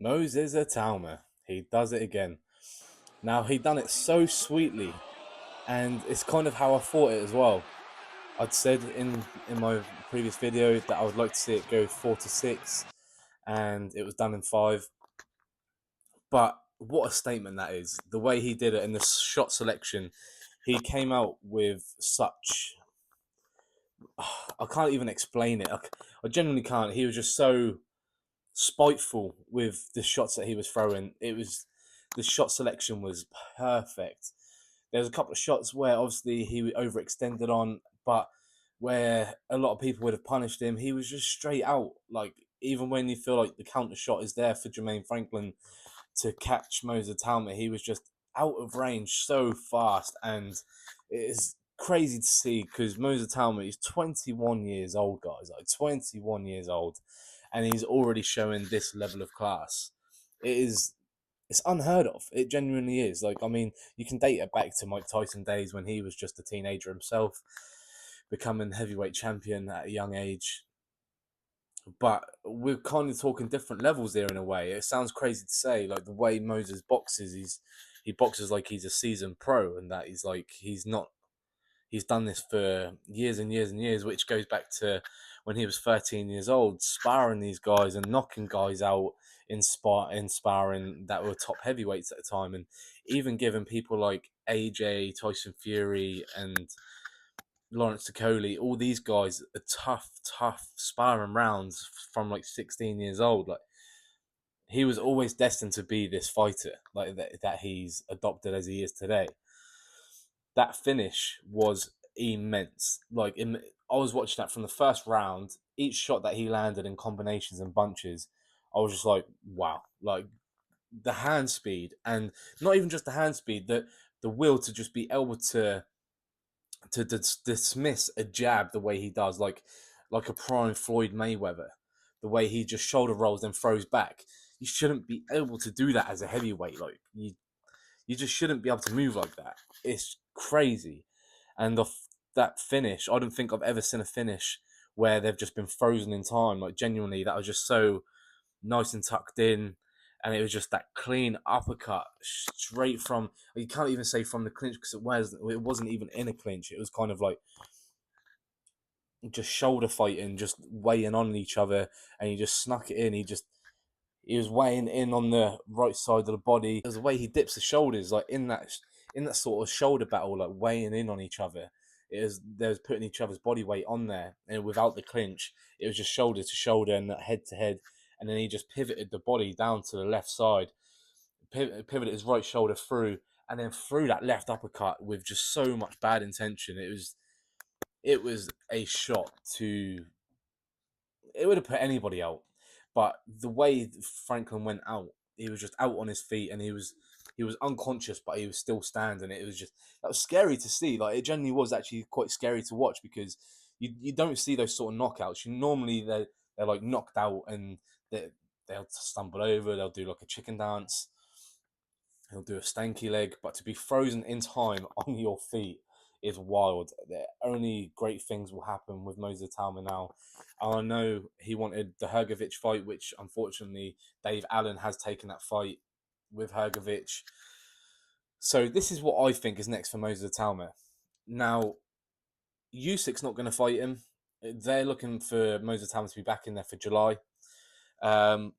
Moses Ituama. He does it again. Now he done it so sweetly, and it's kind of how I thought it as well. I'd said in my previous video that I would like to see it go 4-6, and it was done in 5. But what a statement that is! The way he did it in the shot selection, he came out with such. I can't even explain it. I genuinely can't. He was just so spiteful with the shots that he was throwing. The shot selection was perfect. There was a couple of shots where obviously he overextended on, but where a lot of people would have punished him, he was just straight out. Like even when you feel like the counter shot is there for Jermaine Franklin to catch Moses Talma, he was just out of range so fast, and it is crazy to see because Moses Talma is 21 years old, guys. Like 21 years old, and he's already showing this level of class. It's unheard of. It genuinely is. Like, I mean, you can date it back to Mike Tyson days when he was just a teenager himself, becoming heavyweight champion at a young age. But we're kind of talking different levels there in a way. It sounds crazy to say, like the way Moses boxes, he boxes like he's a seasoned pro, and that he's not. He's done this for years and years and years, which goes back to when he was 13 years old, sparring these guys and knocking guys out in sparring that were top heavyweights at the time, and even giving people like AJ, Tyson Fury, and Lawrence Okoli, all these guys are tough sparring rounds from like 16 years old. Like he was always destined to be this fighter, like that he's adopted as he is today. That finish was immense. I was watching that from the first round. Each shot that he landed in combinations and bunches, I was just like, wow! Like the hand speed, and not even just the hand speed, the will to just be able to dismiss a jab the way he does, like a prime Floyd Mayweather, the way he just shoulder rolls and throws back. You shouldn't be able to do that as a heavyweight. Like you just shouldn't be able to move like that. It's crazy. And that finish, I don't think I've ever seen a finish where they've just been frozen in time. Like genuinely, that was just so nice and tucked in, and it was just that clean uppercut straight from. You can't even say from the clinch because it wasn't even in a clinch. It was kind of like just shoulder fighting, just weighing on each other, and he just snuck it in. He was weighing in on the right side of the body. There's the way he dips the shoulders, like in that sort of shoulder battle, like weighing in on each other. They was putting each other's body weight on there, and without the clinch, it was just shoulder to shoulder and head to head. And then he just pivoted the body down to the left side, pivoted his right shoulder through, and then threw that left uppercut with just so much bad intention. It was a shot to. It would have put anybody out, but the way Franklin went out, he was just out on his feet, and he was unconscious, but he was still standing. It was just that was scary to see. Like it generally was actually quite scary to watch because you don't see those sort of knockouts. You normally they're like knocked out and they'll stumble over. They'll do like a chicken dance. He'll do a stanky leg, but to be frozen in time on your feet is wild. Only great things will happen with Moses Talma now. I know he wanted the Hergovich fight, which unfortunately Dave Allen has taken that fight with Hergovich. So this is what I think is next for Moses Talma. Now, Usyk's not going to fight him. They're looking for Moses Talma to be back in there for July. Um,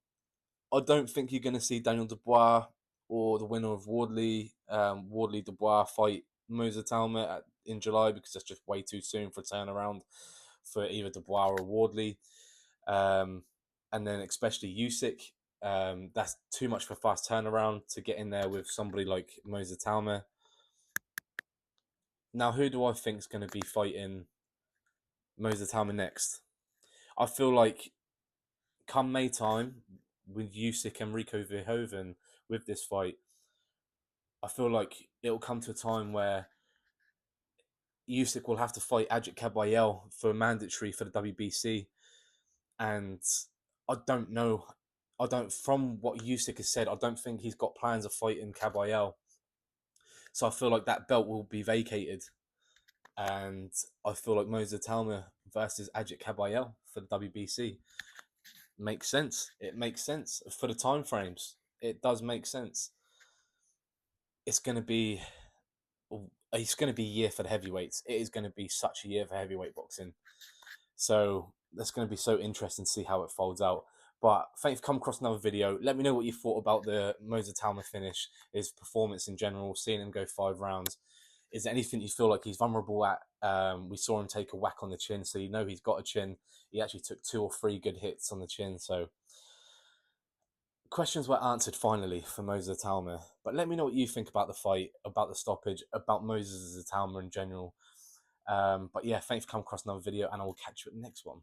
I don't think you're going to see Daniel Dubois or the winner of Wardley Dubois fight Moses Talma in July because that's just way too soon for a turnaround for either Dubois or Wardley. And then especially Usyk, that's too much for a fast turnaround to get in there with somebody like Moses Talma. Now, who do I think is going to be fighting Moses Talma next? I feel like come May time with Usyk and Rico Verhoeven with this fight, I feel like it'll come to a time where Usyk will have to fight Ajit Kabayel for mandatory for the WBC, and I don't know. I don't. From what Usyk has said, I don't think he's got plans of fighting Kabayel. So I feel like that belt will be vacated, and I feel like Moses Talma versus Ajit Kabayel for the WBC. makes sense. It makes sense for the time frames. It does make sense. It's going to be a year for the heavyweights. It is going to be such a year for heavyweight boxing. So that's going to be so interesting to see how it folds out. But thanks for coming across another video. Let me know what you thought about the Moza Talma finish, his performance in general, seeing him go 5 rounds. Is there anything you feel like he's vulnerable at? We saw him take a whack on the chin, so you know he's got a chin. He actually took 2 or 3 good hits on the chin. So questions were answered finally for Moza Talma. But let me know what you think about the fight, about the stoppage, about Moza Talma in general. But yeah, thanks for coming across another video, and I will catch you at the next one.